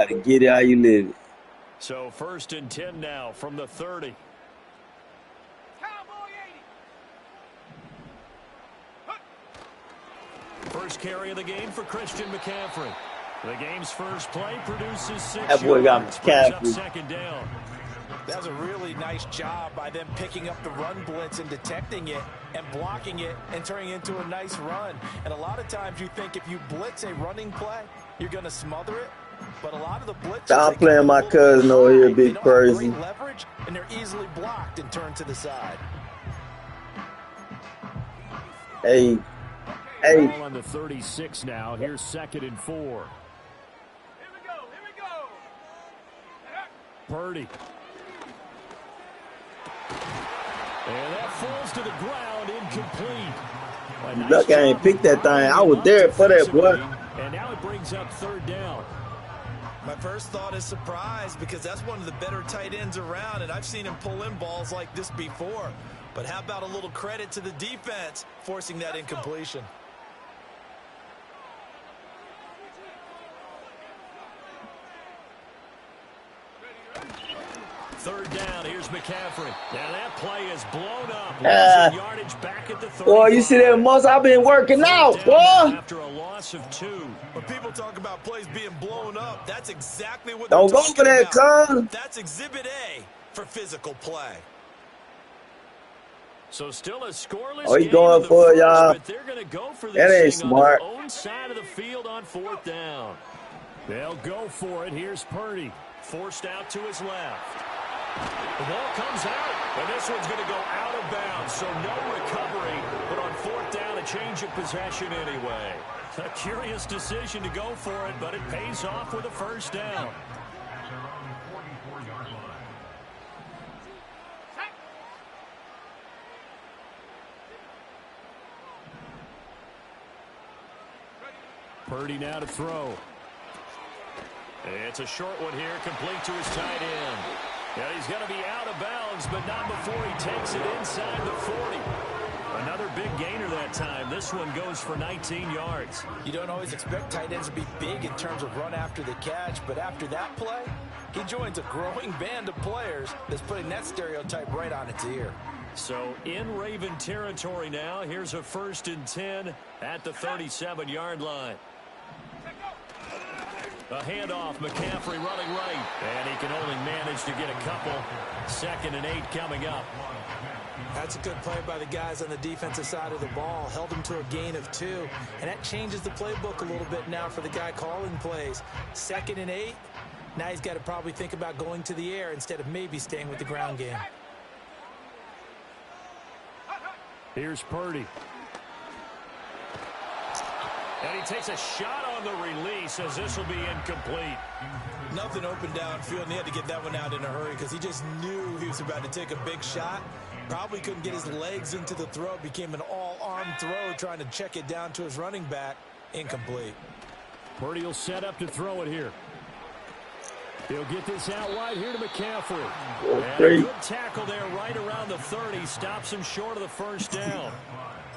Gotta get it how you live it. So 1st and 10 now from the 30. First carry of the game for Christian McCaffrey. The game's first play produces 6 That boy got yards, brings up McCaffrey. 2nd down. That was a really nice job by them picking up the run blitz and detecting it and blocking it and turning it into a nice run. And a lot of times you think if you blitz a running play, you're going to smother it. But a lot of the blitzes, I'm playing my cousin over here, big crazy. Great leverage, and they're easily blocked and turned to the side. Hey. Ball on the 36 now. Here's 2nd and 4. Here we go. Purdy. And that falls to the ground, incomplete. Look, I ain't picked that thing. I was there for that, boy. And now it brings up 3rd down. My first thought is surprise because that's one of the better tight ends around, and I've seen him pull in balls like this before. But how about a little credit to the defense forcing that incompletion? Third down, here's McCaffrey. Now that play is blown up. Yardage back at the 35. Boy, you see that muscle? I've been working out, boy. After a loss of 2. When people talk about plays being blown up, that's exactly what Don't they're go for that, son. That's exhibit A for physical play. So still a scoreless Oh, he game going in the for it, first, y'all. but they're going to go for That this ain't thing smart. on their own side of the field on 4th down. They'll go for it. Here's Purdy. Forced out to his left. The ball comes out, and this one's going to go out of bounds, so no recovery. But on 4th down, a change of possession anyway. A curious decision to go for it, but it pays off with a 1st down. Purdy now to throw. It's a short one here, complete to his tight end. And he's going to be out of bounds, but not before he takes it inside the 40. Another big gainer that time. This one goes for 19 yards. You don't always expect tight ends to be big in terms of run after the catch, but after that play, he joins a growing band of players that's putting that stereotype right on its ear. So in Raven territory now, here's a 1st and 10 at the 37-yard line. A handoff, McCaffrey running right, and he can only manage to get a couple. 2nd and 8 coming up. That's a good play by the guys on the defensive side of the ball. Held him to a gain of 2, and that changes the playbook a little bit now for the guy calling plays. 2nd and 8, now he's got to probably think about going to the air instead of maybe staying with the ground game. Here's Purdy. And he takes a shot on the release as this will be incomplete. Nothing open downfield, and he had to get that one out in a hurry because he just knew he was about to take a big shot. Probably couldn't get his legs into the throw. Became an all-arm throw trying to check it down to his running back. Incomplete. Purdy will set up to throw it here. He'll get this out wide here to McCaffrey. And a good tackle there right around the 30. Stops him short of the 1st down.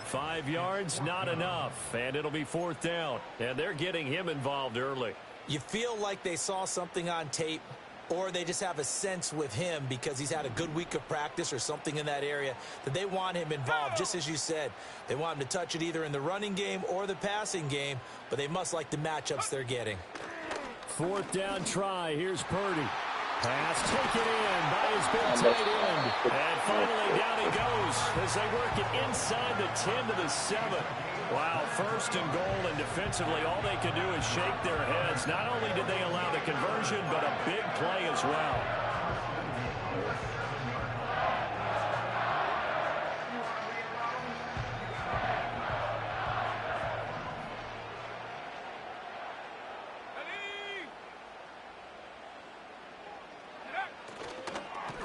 5 yards, not enough. And it'll be 4th down. And they're getting him involved early. You feel like they saw something on tape, or they just have a sense with him because he's had a good week of practice or something in that area that they want him involved. Just as you said, they want him to touch it either in the running game or the passing game, but they must like the matchups they're getting. 4th down try. Here's Purdy. Pass taken in by his big tight end. And finally down he goes as they work it inside the 10 to the 7. Wow, 1st and goal, and defensively all they can do is shake their heads. Not only did they allow the conversion, but a big play as well.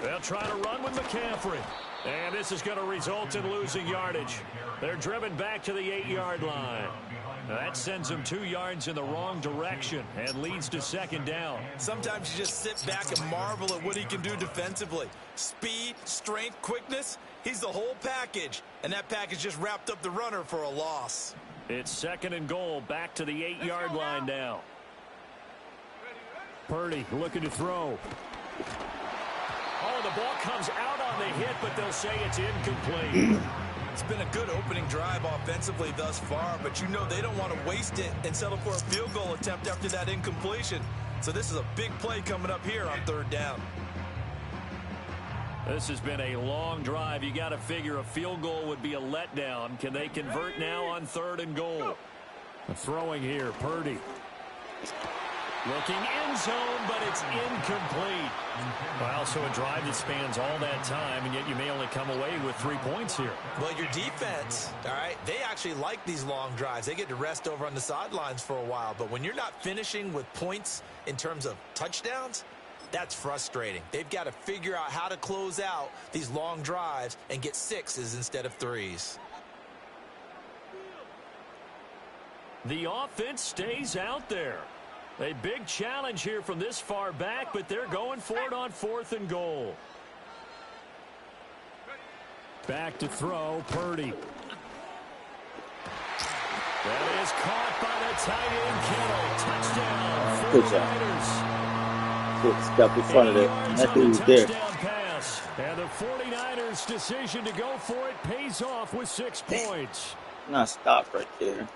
They'll try to run with McCaffrey. And this is going to result in losing yardage. They're driven back to the 8-yard line. That sends them 2 yards in the wrong direction and leads to 2nd down. Sometimes you just sit back and marvel at what he can do defensively. Speed, strength, quickness, he's the whole package. And that package just wrapped up the runner for a loss. It's 2nd and goal, back to the 8-yard line now. Purdy looking to throw. Oh, the ball comes out on the hit, but they'll say it's incomplete. It's been a good opening drive offensively thus far, but you know they don't want to waste it and settle for a field goal attempt after that incompletion. So this is a big play coming up here on 3rd down. This has been a long drive. You got to figure a field goal would be a letdown. Can they convert now on 3rd and goal? Throwing here, Purdy. Looking end zone, but it's incomplete. Well, so a drive that spans all that time, and yet you may only come away with 3 points here. Well, your defense, all right, they actually like these long drives. They get to rest over on the sidelines for a while. But when you're not finishing with points in terms of touchdowns, that's frustrating. They've got to figure out how to close out these long drives and get 6s instead of 3s. The offense stays out there. A big challenge here from this far back, but they're going for it on 4th and goal. Back to throw, Purdy. That is caught by the tight end, Kittle. Touchdown, 49ers. Good step in front of that. That dude was there. Pass. And the 49ers' decision to go for it pays off with 6 points. Nah, stop right there.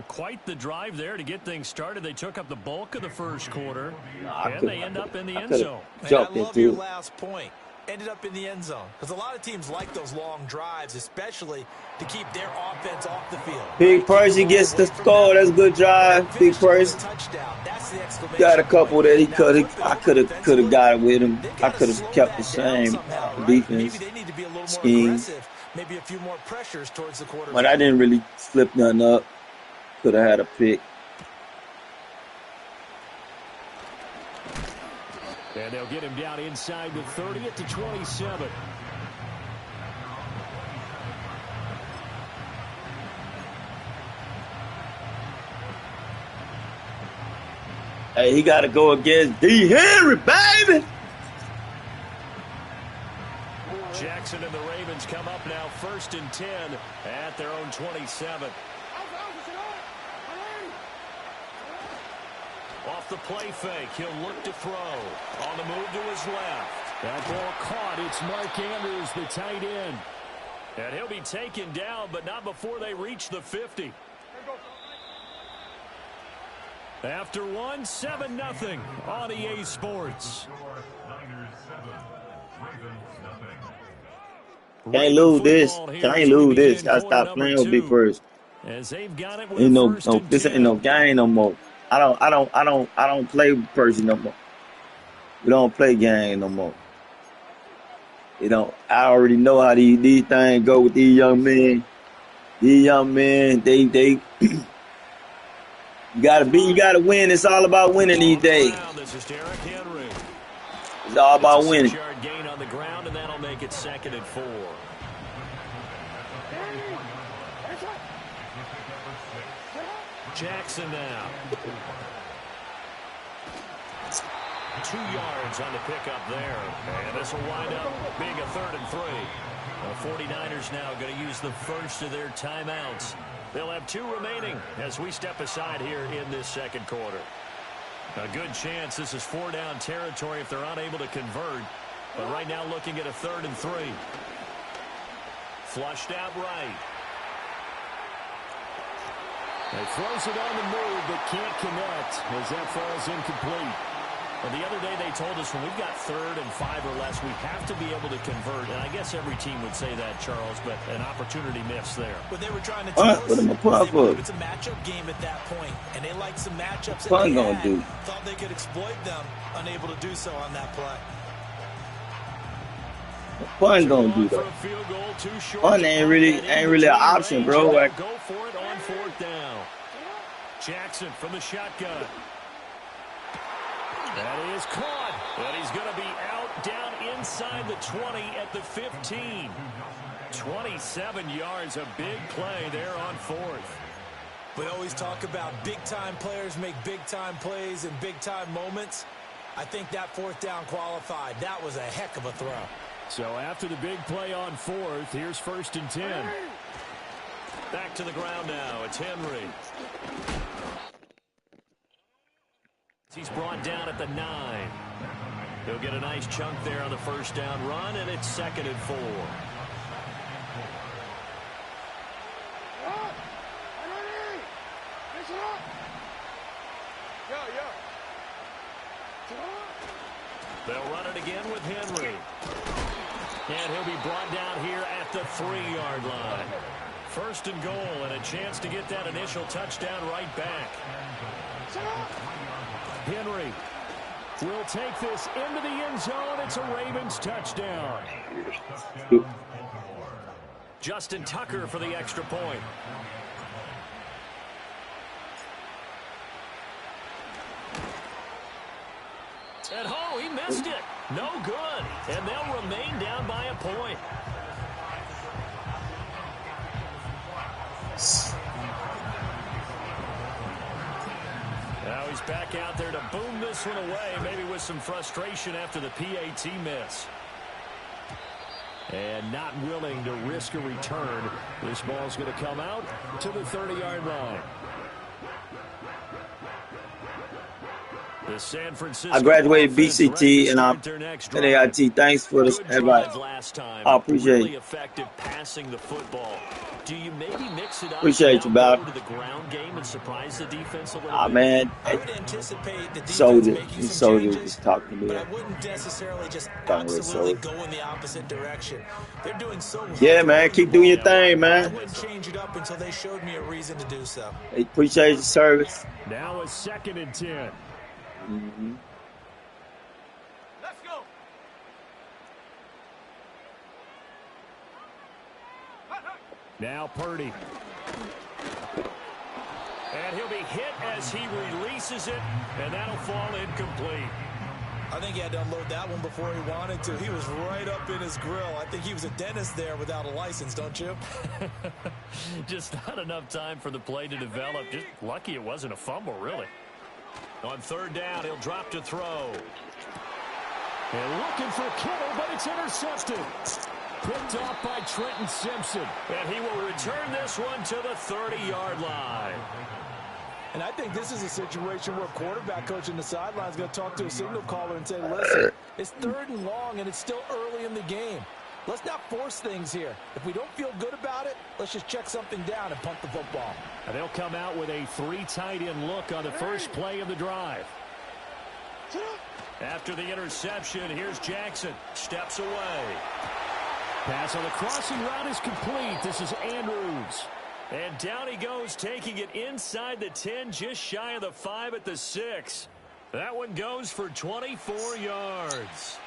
Quite the drive there to get things started. They took up the bulk of the first quarter, and they end up in the end zone. And I love your last point. Ended up in the end zone. Because a lot of teams like those long drives, especially to keep their offense off the field. Big Percy gets the score. That's a good drive. Big Percy. Got a couple that he could have. I could have got it with him. I could have kept the same defense scheme. Maybe a few more pressures towards the quarterback. But I didn't really flip nothing up. Could have had a pick. And they'll get him down inside the 30 at the 27. Hey, he got to go against D. Henry, baby. Jackson and the Ravens come up now 1st and 10 at their own 27. Off the play fake, he'll look to throw. On the move to his left. That ball caught. It's Mark Andrews, the tight end. And he'll be taken down, but not before they reach the 50. After one, 7-0 on EA Sports. Can't lose this. Can't lose this. Gotta stop playing with Big First. As they've got it Ain't no, this ain't no game no more. I don't play Percy no more. We don't play game no more. You know, I already know how these things go with these young men. These young men, they you gotta win. It's all about winning these days. It's all about winning. Gain on the ground, and that'll make it 2nd and 4. Jackson now. 2 yards on the pickup there. And this will wind up being a 3rd and 3. The 49ers now going to use the first of their timeouts. They'll have 2 remaining as we step aside here in this 2nd quarter. A good chance this is 4-down territory if they're unable to convert. But right now looking at a 3rd and 3. Flushed out right. He throws it on the move, but can't connect as that falls incomplete. Well, the other day they told us when we've got 3rd and 5 or less, we have to be able to convert. And I guess every team would say that, Charles, but an opportunity missed there. But they were trying to tell us what am I playing for? It's a matchup game at that point, and they liked some matchups that What they gonna had. do? Thought they could exploit them, unable to do so on that play. Fun gonna do that. Fun ain't really an option, bro. Like, Go for it on 4th down. Jackson from the shotgun. That is caught. And he's going to be out down inside the 20 at the 15. 27 yards, a big play there on 4th. We always talk about big-time players make big-time plays in big-time moments. I think that 4th down qualified. That was a heck of a throw. So after the big play on 4th, here's 1st and 10. Back to the ground now. It's Henry. He's brought down at the 9. He'll get a nice chunk there on the first down run, and it's 2nd and 4. They'll run it again with Henry. And he'll be brought down here at the 3-yard line. 1st and goal, and a chance to get that initial touchdown right back. Henry will take this into the end zone. It's a Ravens touchdown. Justin Tucker for the extra point. And he missed it. No good. And they'll remain down by a point. Now he's back out there to boom this one away, maybe with some frustration after the PAT miss. And not willing to risk a return. This ball's going to come out to the 30-yard line. The San Francisco I graduated BCT and I'm NAIT. Thanks for this advice. I appreciate really it. Effective passing the football. Do you maybe mix it up? Appreciate you, Bob. To the ground game and surprise the defense a little bit? Man. I would anticipate the defense Soldier. making He's some Soldier changes, just talking to me. but I wouldn't necessarily just Don't really absolutely Soldier. go in the opposite direction. They're doing so well. Yeah, man. Keep doing your thing, I man. wouldn't change it up until they showed me a reason to do so. Appreciate your service. Now it's 2nd and 10. Mm-hmm. Let's go. Now Purdy. And he'll be hit as he releases it, and that'll fall incomplete. I think he had to unload that one before he wanted to. He was right up in his grill. I think he was a dentist there without a license, don't you? Just not enough time for the play to develop. Just lucky it wasn't a fumble, really. On 3rd down, he'll drop to throw. And looking for Kittle, but it's intercepted. Picked off by Trenton Simpson. And he will return this one to the 30-yard line. And I think this is a situation where a quarterback coach in the sideline is going to talk to a signal caller and say, listen, it's 3rd and long, and it's still early in the game. Let's not force things here. If we don't feel good about it, let's just check something down and punt the football. And they'll come out with a 3 tight end look on the first play of the drive. After the interception, here's Jackson. Steps away. Pass on the crossing route is complete. This is Andrews. And down he goes, taking it inside the 10, just shy of the 5 at the 6. That one goes for 24 yards.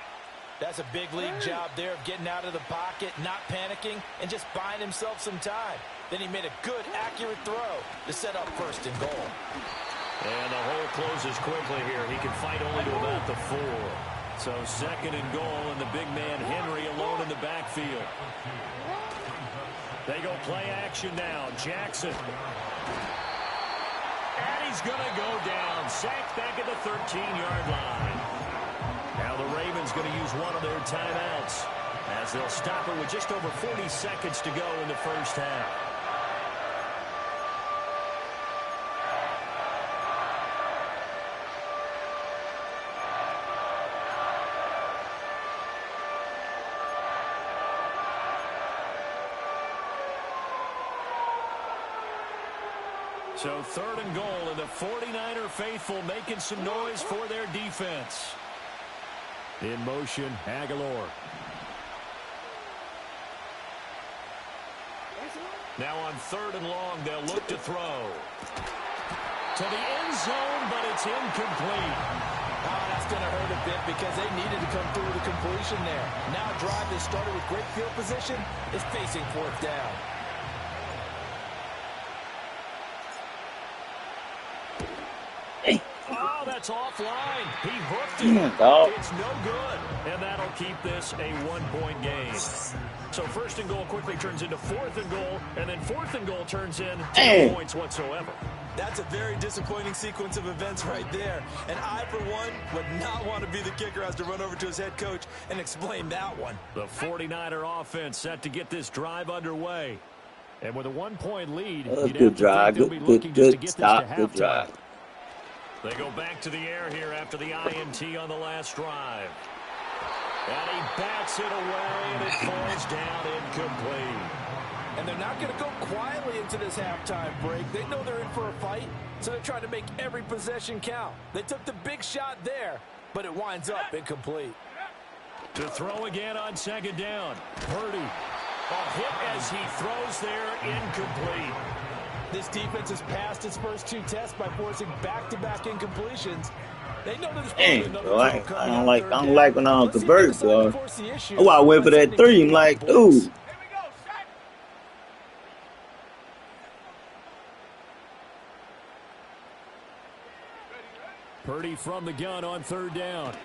That's a big league job there of getting out of the pocket, not panicking, and just buying himself some time. Then he made a good, accurate throw to set up 1st and goal. And the hole closes quickly here. He can fight only to about the 4. So 2nd and goal, and the big man Henry alone in the backfield. They go play action now. Jackson. And he's going to go down. Sacked back at the 13-yard line. Now the Ravens going to use one of their timeouts as they'll stop it with just over 40 seconds to go in the first half. So 3rd and goal, and the 49er faithful making some noise for their defense. In motion, Aguilar. Now on 3rd and long, they'll look to throw. To the end zone, but it's incomplete. Oh, that's going to hurt a bit because they needed to come through with a completion there. Now a drive that started with great field position is facing 4th down. Oh, that's offline. He hooked it. It's no good. And that'll keep this a 1-point game. So 1st and goal quickly turns into 4th and goal, and then 4th and goal turns into no points whatsoever. That's a very disappointing sequence of events right there. And I, for one, would not want to be the kicker has to run over to his head coach and explain that one. The 49er offense set to get this drive underway. And with a 1-point lead, you'd good drive. Good stop. Good drive. They go back to the air here after the INT on the last drive. And he bats it away, and it falls down incomplete. And they're not going to go quietly into this halftime break. They know they're in for a fight, so they're trying to make every possession count. They took the big shot there, but it winds up incomplete. To throw again on second down. Purdy. A hit as he throws there, incomplete. This defense has passed its first two tests by forcing back-to-back incompletions. They know there's Dang, bro, I don't like when I don't convert, bro. Oh, I went for that 3. I'm like, dude. Purdy from the gun on third down.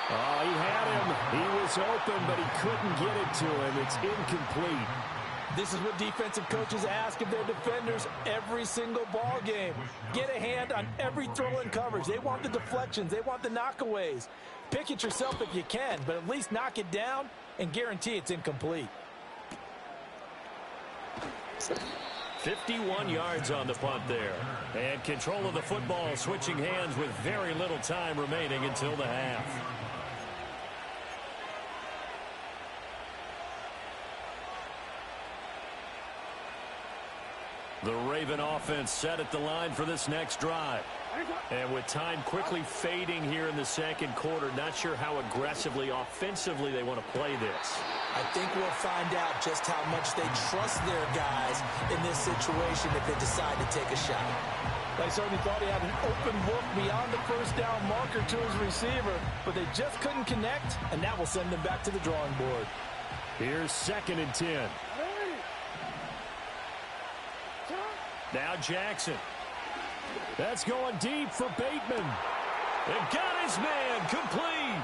Oh, he had him. He was open, but he couldn't get it to him. It's incomplete. This is what defensive coaches ask of their defenders every single ball game. Get a hand on every throw in coverage. They want the deflections. They want the knockaways. Pick it yourself if you can, but at least knock it down and guarantee it's incomplete. 51 yards on the punt there. And control of the football switching hands with very little time remaining until the half. The Raven offense set at the line for this next drive. And with time quickly fading here in the second quarter, not sure how aggressively, offensively they want to play this. I think we'll find out just how much they trust their guys in this situation if they decide to take a shot. They certainly thought he had an open look beyond the first down marker to his receiver, but they just couldn't connect, and that will send them back to the drawing board. Here's 2nd and 10. Now Jackson. That's going deep for Bateman. And got his man complete.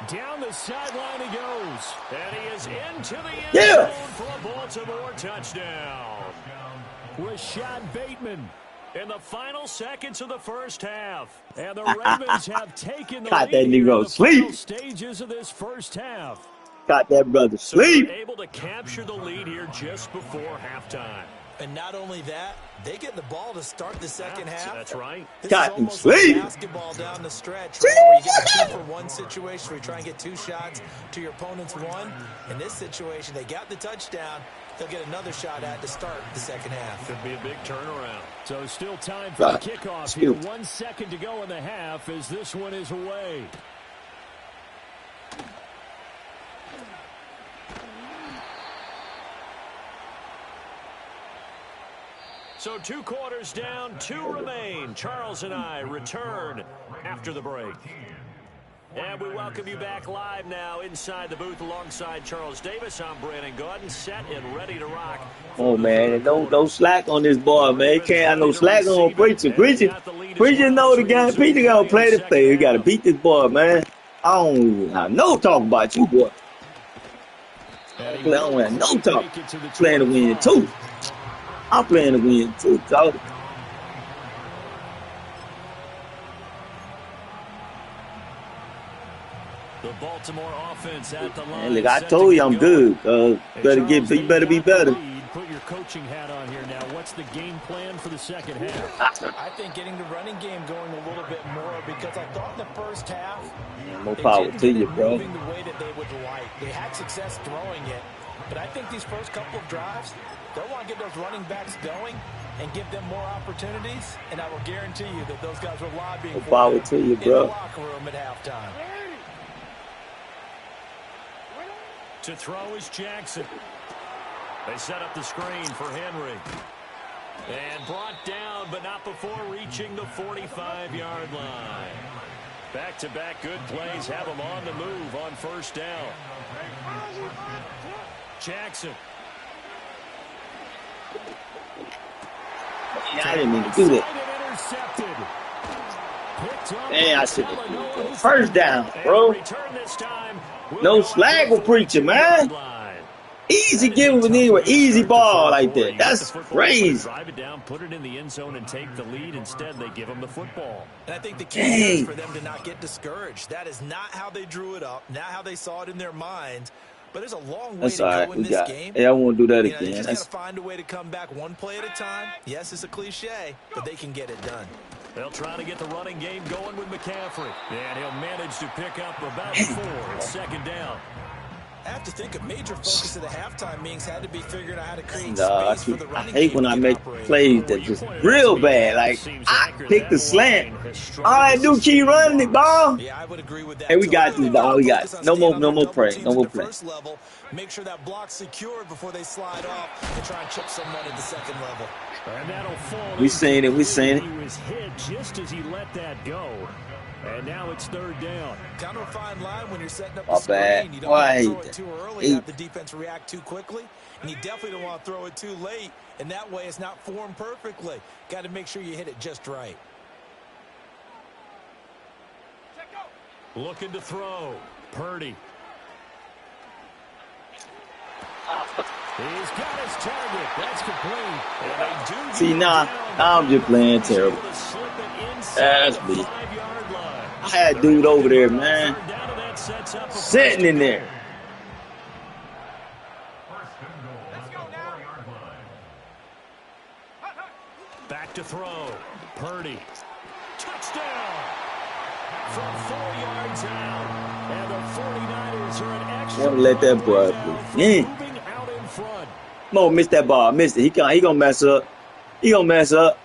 Down the sideline he goes. And he is into the end zone for a Baltimore touchdown. Rashad Bateman in the final seconds of the first half. And the Ravens have taken the lead in the final stages of this first half. Got that brother sleep. So able to capture the lead here just before halftime. And not only that, they get the ball to start the second half. That's right. This is almost like basketball down the stretch, right, where you get a 2-for-1 situation where you try and get 2 shots to your opponent's 1. In this situation, they got the touchdown. They'll get another shot at to start the second half. Could be a big turnaround. So still time for the kickoff here. 1 second to go in the half as this one is away. So 2 quarters down, 2 remain. Charles and I return after the break. And we welcome you back live now inside the booth alongside Charles Davis. I'm Brandon Gordon, set and ready to rock. Oh, man, no slack on this boy, man. He can't have no slack on Preacher. Preacher know the game. Preacher got to play the play. You got to beat this boy, man. I don't have no talk about you, boy. I don't have no talk. Playing to win, too. I'm playing to win, too, dog. The Baltimore offense at the line. And look, I told you I'm good. You better be better. Put your coaching hat on here now. What's the game plan for the second half? I think getting the running game going a little bit more because I thought in the first half, more power to you, bro. Moving the way that they would like. They had success throwing it, but I think these first couple of drives, they'll want to get those running backs going and give them more opportunities, and I will guarantee you that those guys were lobbying for power to you, bro. in the locker room at halftime. To throw is Jackson. They set up the screen for Henry. And brought down, but not before reaching the 45-yard line. Back-to-back good plays have him on the move on first down. Jackson. I didn't mean to do that. Man, I should have first down, bro. No slag with Preacher, man. Easy give him an easy ball like that. That's crazy. Drive it down, put it in the end zone, and take the lead. Instead, they give him the football. And I think the key is for them to not get discouraged. That is not how they drew it up, not how they saw it in their minds. But there's a long way That's to all go right. in We this got. game. Hey, I won't do that You again. just got to find a way to come back one play at a time. Yes, it's a cliche, but they can get it done. They'll try to get the running game going with McCaffrey. And he'll manage to pick up about 4. It's second down. I have to think a major focus of the halftime meetings had to be figuring out how to create Nah, space for the I running hate game when to I get make operating. plays that just real bad. Like I pick the slant. All I do keep running the ball. Yeah, I would agree with that. And we too. got this, dog. We got no more play. No more play. First level, make sure that block's secured before they slide off and try and chip someone at the second level. And that'll fall. We seen it. We seen it. He was hit just as he let that go. And now it's third down. Kind of a fine line when you're setting up My a screen. bad. You don't Boy, I want to hate throw it that. too early and have the defense react too quickly. And you definitely don't want to throw it too late. And that way it's not formed perfectly. Got to make sure you hit it just right. Looking to throw. Purdy. He's got his target. That's complete. And they do See, now I'm just playing terrible. That's me. I had a dude over there, man, sitting in there. Back to throw. Purdy. Touchdown. From 4 yards out. And the 49ers are an extra. Want to let that boy play. Moving out in front. Mo missed that ball. Missed it. He gonna mess up. He gonna mess up.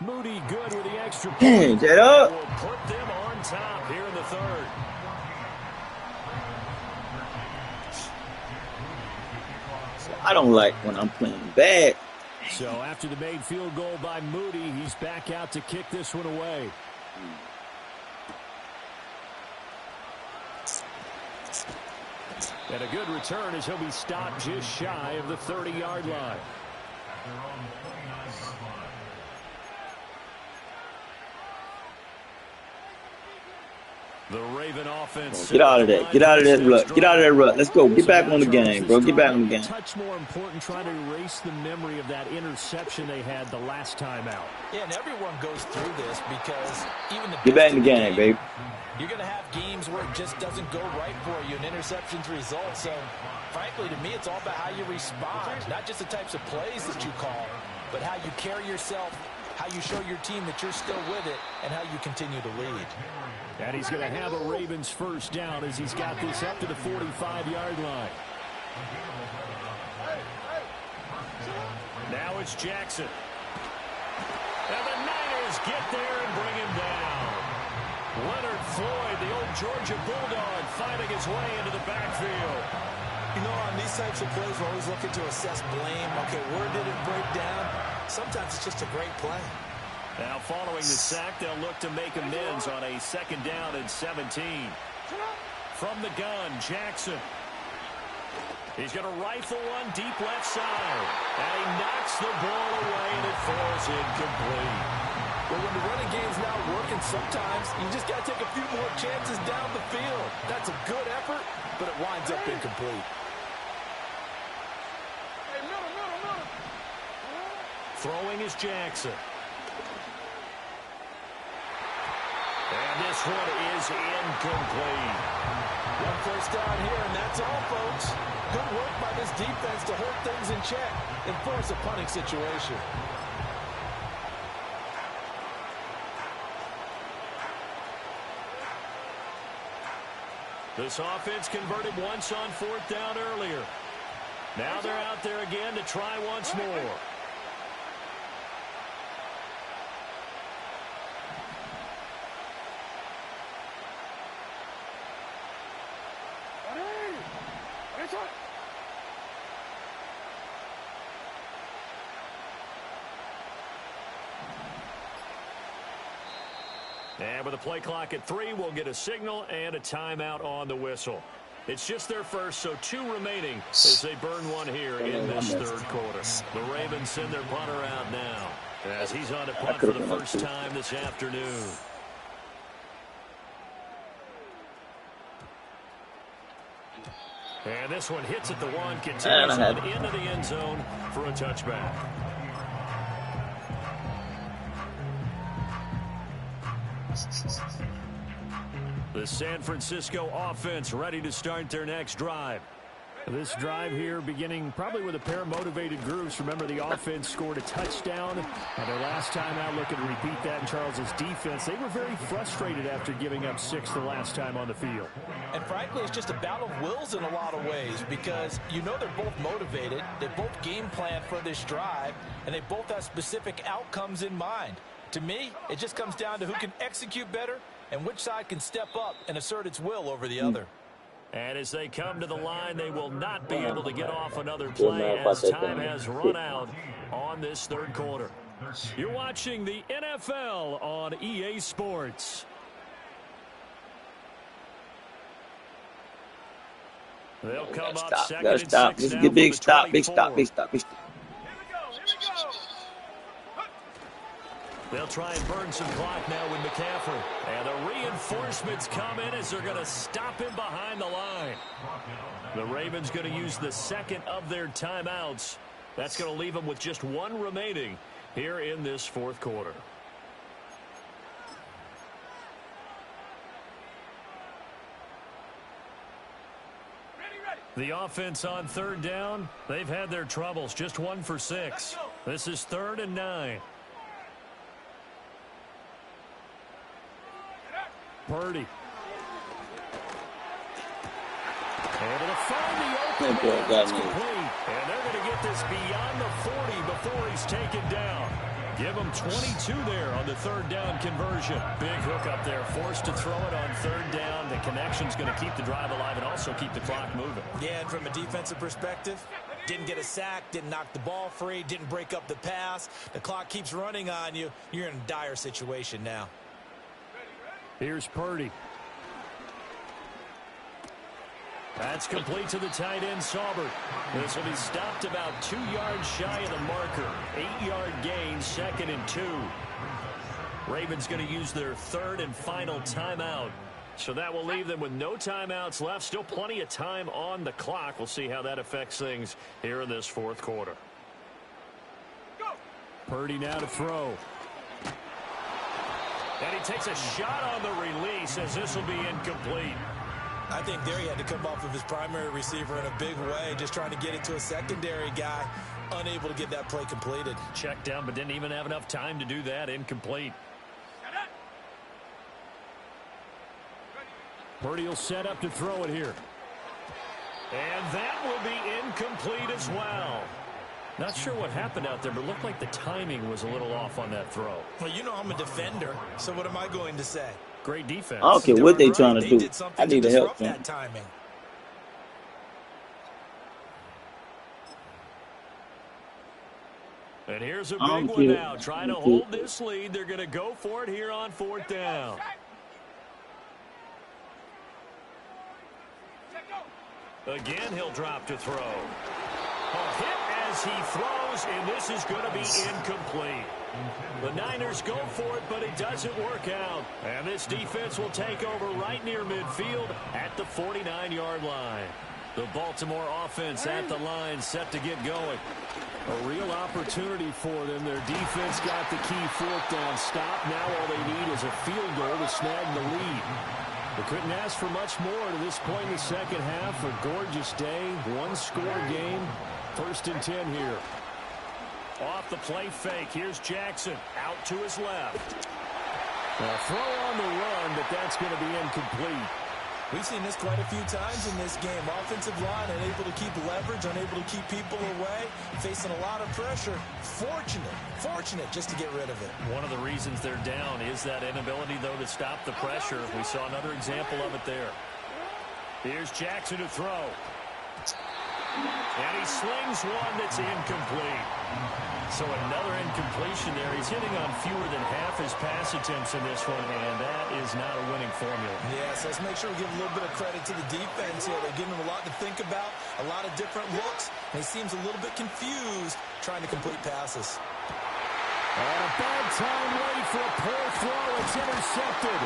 Moody good with the extra point. Dang, get up. Will put them on top here in the third. I don't like when I'm playing bad. So after the made field goal by Moody, he's back out to kick this one away. And a good return as he'll be stopped just shy of the 30-yard line. The Raven offense. Get out of that. Get out of that rut. Get out of that rut. Let's go. Get back on the game, bro. Get back on the game. Touch more important trying to erase the memory of that interception they had the last time out. Yeah, and everyone goes through this because even the Get back in the game, babe. You're going to have games where it just doesn't go right for you, and interceptions result. So, frankly, to me, it's all about how you respond, not just the types of plays that you call, but how you carry yourself, how you show your team that you're still with it, and how you continue to lead. And he's going to have a Ravens first down as he's got this up to the 45-yard line. Now it's Jackson. And the Niners get there and bring him down. Leonard Floyd, the old Georgia Bulldog, finding his way into the backfield. You know, on these types of plays, we're always looking to assess blame. Okay, where did it break down? Sometimes it's just a great play. Now, following the sack, they'll look to make amends on a second down and 17. From the gun, Jackson. He's going to rifle one deep left side. And he knocks the ball away, and it falls incomplete. But when the running game's not working, sometimes you just got to take a few more chances down the field. That's a good effort, but it winds up incomplete. Throwing is Jackson. And this one is incomplete. One first down here, and that's all, folks. Good work by this defense to hold things in check and force a punting situation. This offense converted once on fourth down earlier. Now they're out there again to try once more. And with a play clock at 3, we'll get a signal and a timeout on the whistle. It's just their first, so 2 remaining as they burn one here in this third quarter. The Ravens send their punter out now as he's on to punt for the first time this afternoon. And this one hits at the 1, continues on into the end zone for a touchback. The San Francisco offense ready to start their next drive. This drive here beginning probably with a pair of motivated groups. Remember, the offense scored a touchdown. And their last time out, looking to repeat that in Charles's defense. They were very frustrated after giving up 6 the last time on the field. And frankly, it's just a battle of wills in a lot of ways because you know they're both motivated. They both game plan for this drive, and they both have specific outcomes in mind. To me, it just comes down to who can execute better and which side can step up and assert its will over the other. And as they come to the line, they will not be able to get off another play as time has run out on this third quarter. You're watching the NFL on EA Sports. They'll come up second and 6 now from the 24. Big stop. Here we go. Here we go. They'll try and burn some clock now with McCaffrey. And the reinforcements come in as they're going to stop him behind the line. The Ravens going to use the second of their timeouts. That's going to leave them with just 1 remaining here in this fourth quarter. The offense on third down, they've had their troubles. Just 1 for 6. This is 3rd and 9. Purdy. Able to find the open man. That's complete. And they're going to get this beyond the 40 before he's taken down. Give him 22 there on the 3rd down conversion. Big hook up there. Forced to throw it on 3rd down. The connection's going to keep the drive alive and also keep the clock moving. Yeah, and from a defensive perspective, didn't get a sack, didn't knock the ball free, didn't break up the pass. The clock keeps running on you. You're in a dire situation now. Here's Purdy. That's complete to the tight end, Saubert. This will be stopped about 2 yards shy of the marker. 8-yard gain, 2nd and 2. Ravens going to use their 3rd and final timeout. So that will leave them with no timeouts left. Still plenty of time on the clock. We'll see how that affects things here in this fourth quarter. Purdy now to throw. And he takes a shot on the release as this will be incomplete. I think there he had to come off of his primary receiver in a big way, just trying to get it to a secondary guy, unable to get that play completed. Checked down, but didn't even have enough time to do that. Incomplete. Purdy will set up to throw it here. And that will be incomplete as well. Not sure what happened out there, but it looked like the timing was a little off on that throw. Well, you know I'm a defender, so what am I going to say? Great defense. I don't care what they trying to do. I need to help them. That timing. And here's a big one now. Trying to hold this lead. They're going to go for it here on 4th down. Again, he'll drop to throw. A hit as he throws, and this is going to be incomplete. The Niners go for it, but it doesn't work out. And this defense will take over right near midfield at the 49-yard line. The Baltimore offense at the line, set to get going. A real opportunity for them. Their defense got the key 4th down stop. Now all they need is a field goal to snag the lead. They couldn't ask for much more to this point in the second half. A gorgeous day, 1-score game. 1st and 10 here. Off the play fake. Here's Jackson out to his left. A throw on the run, but that's going to be incomplete. We've seen this quite a few times in this game. Offensive line unable to keep leverage, unable to keep people away, facing a lot of pressure. Fortunate just to get rid of it. One of the reasons they're down is that inability, though, to stop the pressure. We saw another example of it there. Here's Jackson to throw. And he slings one that's incomplete. So another incompletion there. He's hitting on fewer than half his pass attempts in this one, and that is not a winning formula. Yeah, so let's make sure we give a little bit of credit to the defense here. They're giving him a lot to think about, a lot of different looks, and he seems a little bit confused trying to complete passes. A bad time late for a poor throw. It's intercepted.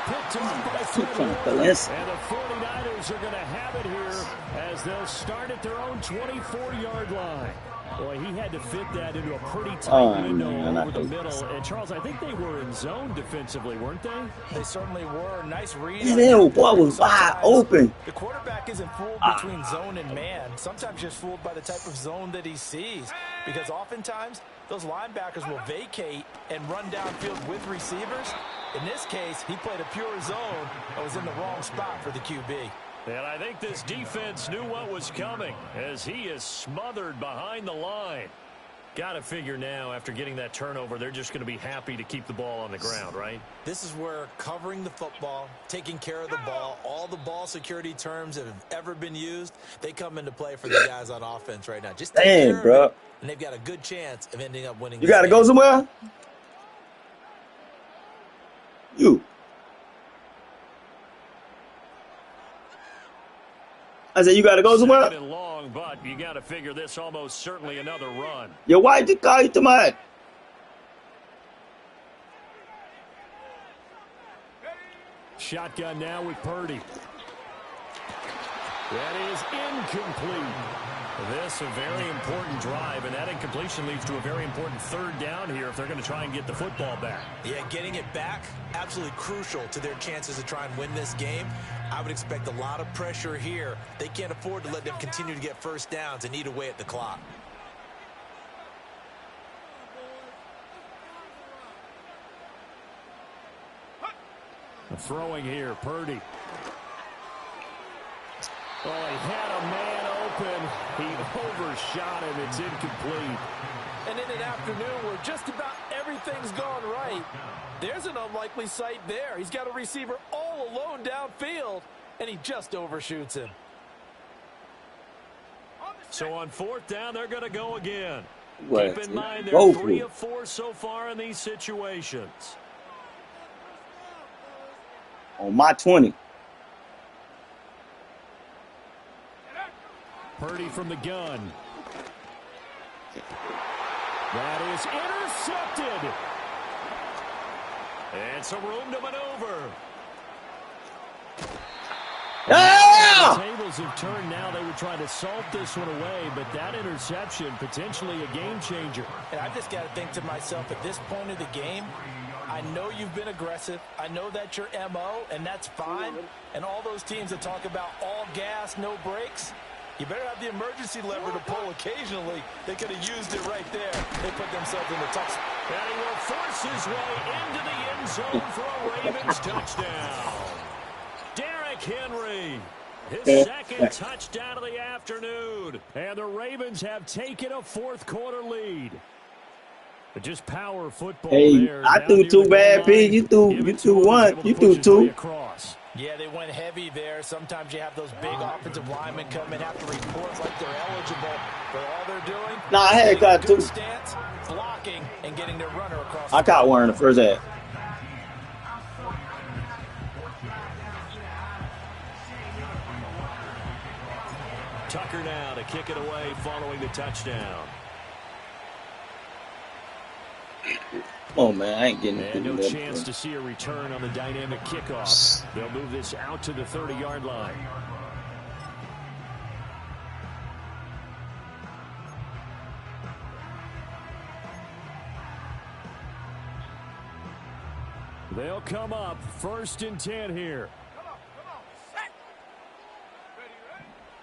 Picked off by Fred. And the 49ers are going to have it here as they'll start at their own 24-yard line. Well, he had to fit that into a pretty tight Oh, window man, over the middle. And, Charles, I think they were in zone defensively, weren't they? They certainly were. Nice read. Hell, boy was wide open. The quarterback isn't fooled between zone and man. Sometimes just fooled by the type of zone that he sees. Because oftentimes, those linebackers will vacate and run downfield with receivers. In this case, he played a pure zone and was in the wrong spot for the QB. And I think this defense knew what was coming as he is smothered behind the line. Got to figure now, after getting that turnover, they're just going to be happy to keep the ball on the ground, right? This is where covering the football, taking care of the ball, all the ball security terms that have ever been used, they come into play for the guys on offense right now. Just take care of it, and they've got a good chance of ending up winning. You got to go somewhere? I said, you got to go somewhere? Second and long, but you got to figure this almost certainly another run. Yo, why did you call you to my... Shotgun now with Purdy. That is incomplete. This a very important drive, and that incompletion leads to a very important third down here if they're going to try and get the football back. Yeah, getting it back, absolutely crucial to their chances to try and win this game. I would expect a lot of pressure here. They can't afford to let them continue to get first downs and eat away at the clock. Throwing here, Purdy. Oh, he had a man open. He overshot him. It's incomplete. And in an afternoon where just about everything's gone right, there's an unlikely sight there. He's got a receiver all alone downfield, and he just overshoots him. So on fourth down, they're going to go again. What? Keep in mind they're 3 of 4 so far in these situations. On my 20. Purdy from the gun. That is intercepted. And some room to maneuver. Ah! The tables have turned now. They were trying to salt this one away, but that interception, potentially a game changer. And I just got to think to myself, at this point of the game, I know you've been aggressive. I know that's your MO, and that's fine. And all those teams that talk about all gas, no brakes, you better have the emergency lever to pull occasionally. They could have used it right there. They put themselves in the tough spot. And he will force his way into the end zone for a Ravens touchdown. Derrick Henry, his second touchdown of the afternoon. And the Ravens have taken a fourth-quarter lead. But just power football there. I threw 2 bad P. You threw 1. You threw 2. Yeah, they went heavy there. Sometimes you have those big offensive linemen come and have to report like they're eligible, but all they're doing I had got 2. Stance, blocking, and getting their runner across. I caught one in the first half. Tucker now to kick it away following the touchdown. Oh, man, I ain't getting it. And no chance to see a return on the dynamic kickoff. They'll move this out to the 30-yard line. They'll come up 1st and 10 here.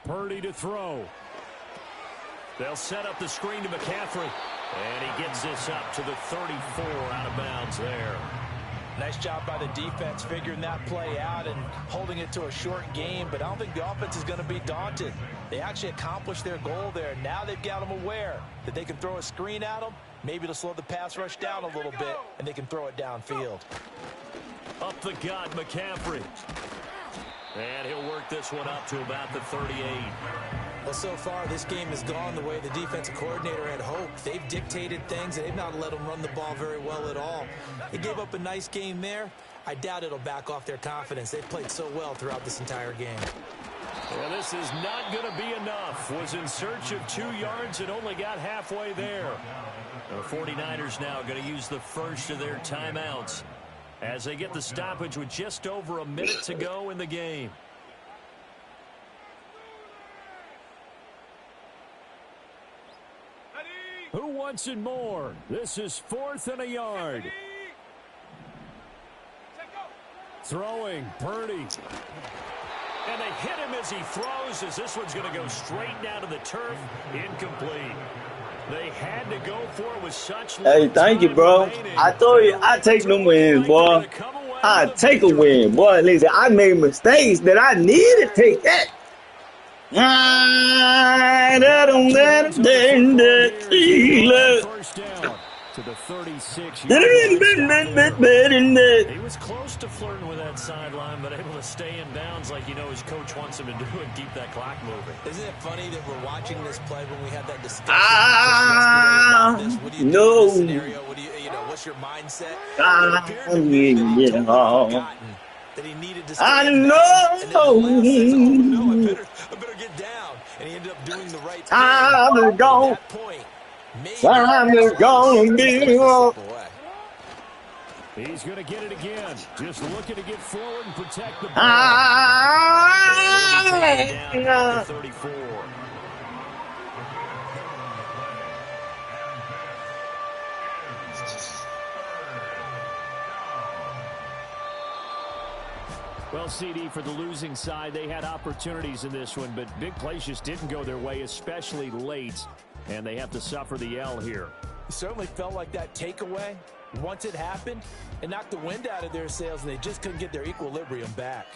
Purdy to throw. They'll set up the screen to McCaffrey. And he gets this up to the 34 out of bounds there. Nice job by the defense figuring that play out and holding it to a short game, but I don't think the offense is going to be daunted. They actually accomplished their goal there. Now they've got them aware that they can throw a screen at them, maybe to slow the pass rush down a little bit, and they can throw it downfield. Up the gut, McCaffrey. And he'll work this one up to about the 38. Well, so far, this game has gone the way the defensive coordinator had hoped. They've dictated things, and they've not let them run the ball very well at all. They gave up a nice game there. I doubt it'll back off their confidence. They've played so well throughout this entire game. Well, this is not going to be enough. Was in search of 2 yards and only got halfway there. The 49ers now going to use the first of their timeouts as they get the stoppage with just over a minute to go in the game. once and more. This is 4th and a yard. Throwing, Purdy. And they hit him as he throws, as this one's going to go straight down to the turf. Incomplete. They had to go for it with such Hey, thank you, bro. remaining. I told you, I take them wins, boy. I take a win, boy. Listen, I made mistakes that I need to take that. First down to the 36. He was close to flirting with that sideline, but able to stay in bounds like his coach wants him to do and keep that clock moving. Isn't it funny that we're watching this play when we had that discussion just yesterday about this? What do you do in this scenario? What do what's your mindset? That he needed to stay in bounds, and then Lamb says, oh no, I better get down. And he ended up doing the right thing. At that point, maybe gonna be He's going to get it again. Just looking to get forward and protect the ball. Down to 34. Well, CD, for the losing side, they had opportunities in this one, but big plays just didn't go their way, especially late, and they have to suffer the L here. It certainly felt like that takeaway, once it happened, it knocked the wind out of their sails, and they just couldn't get their equilibrium back.